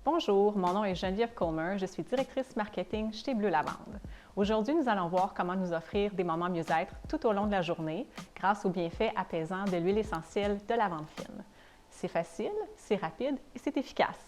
Bonjour, mon nom est Geneviève Comer, je suis directrice marketing chez Bleu Lavande. Aujourd'hui, nous allons voir comment nous offrir des moments mieux-être tout au long de la journée grâce aux bienfaits apaisants de l'huile essentielle de lavande fine. C'est facile, c'est rapide et c'est efficace.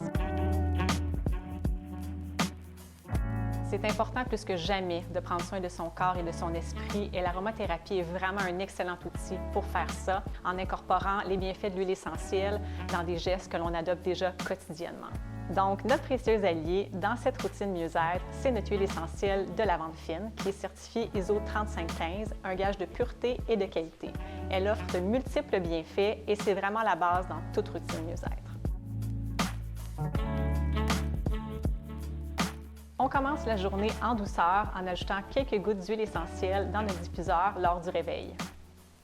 C'est important plus que jamais de prendre soin de son corps et de son esprit et l'aromathérapie est vraiment un excellent outil pour faire ça en incorporant les bienfaits de l'huile essentielle dans des gestes que l'on adopte déjà quotidiennement. Donc, notre précieux allié dans cette routine mieux-être, c'est notre huile essentielle de lavande fine qui est certifiée ISO 3515, un gage de pureté et de qualité. Elle offre de multiples bienfaits et c'est vraiment la base dans toute routine mieux-être. On commence la journée en douceur en ajoutant quelques gouttes d'huile essentielle dans notre diffuseur lors du réveil.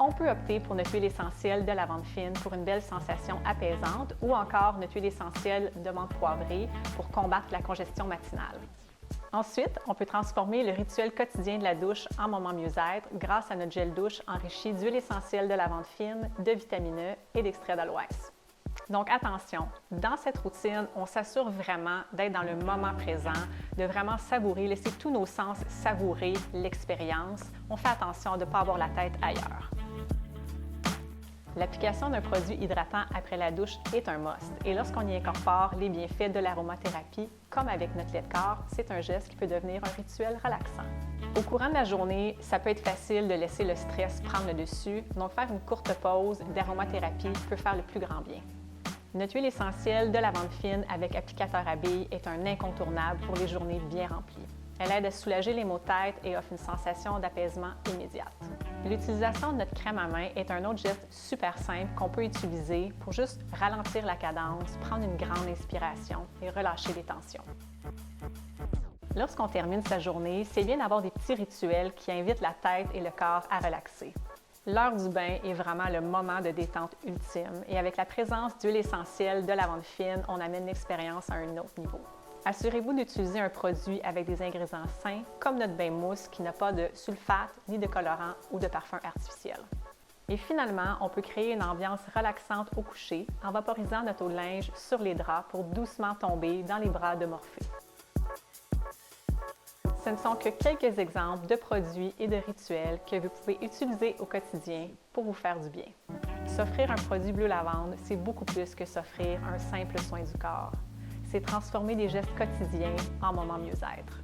On peut opter pour notre huile essentielle de lavande fine pour une belle sensation apaisante ou encore notre huile essentielle de menthe poivrée pour combattre la congestion matinale. Ensuite, on peut transformer le rituel quotidien de la douche en moment mieux-être grâce à notre gel douche enrichi d'huile essentielle de lavande fine, de vitamine E et d'extrait d'aloès. Donc attention, dans cette routine, on s'assure vraiment d'être dans le moment présent, de vraiment savourer, laisser tous nos sens savourer l'expérience. On fait attention de ne pas avoir la tête ailleurs. L'application d'un produit hydratant après la douche est un must et lorsqu'on y incorpore les bienfaits de l'aromathérapie, comme avec notre lait de corps, c'est un geste qui peut devenir un rituel relaxant. Au courant de la journée, ça peut être facile de laisser le stress prendre le dessus, donc faire une courte pause d'aromathérapie peut faire le plus grand bien. Notre huile essentielle de lavande fine avec applicateur à billes est un incontournable pour les journées bien remplies. Elle aide à soulager les maux de tête et offre une sensation d'apaisement immédiate. L'utilisation de notre crème à main est un autre geste super simple qu'on peut utiliser pour juste ralentir la cadence, prendre une grande inspiration et relâcher les tensions. Lorsqu'on termine sa journée, c'est bien d'avoir des petits rituels qui invitent la tête et le corps à relaxer. L'heure du bain est vraiment le moment de détente ultime et avec la présence d'huile essentielle de lavande fine, on amène l'expérience à un autre niveau. Assurez-vous d'utiliser un produit avec des ingrédients sains, comme notre bain mousse qui n'a pas de sulfate, ni de colorant ou de parfum artificiel. Et finalement, on peut créer une ambiance relaxante au coucher en vaporisant notre eau de linge sur les draps pour doucement tomber dans les bras de Morphée. Ce ne sont que quelques exemples de produits et de rituels que vous pouvez utiliser au quotidien pour vous faire du bien. S'offrir un produit Bleu Lavande, c'est beaucoup plus que s'offrir un simple soin du corps. C'est transformer des gestes quotidiens en moments mieux-être.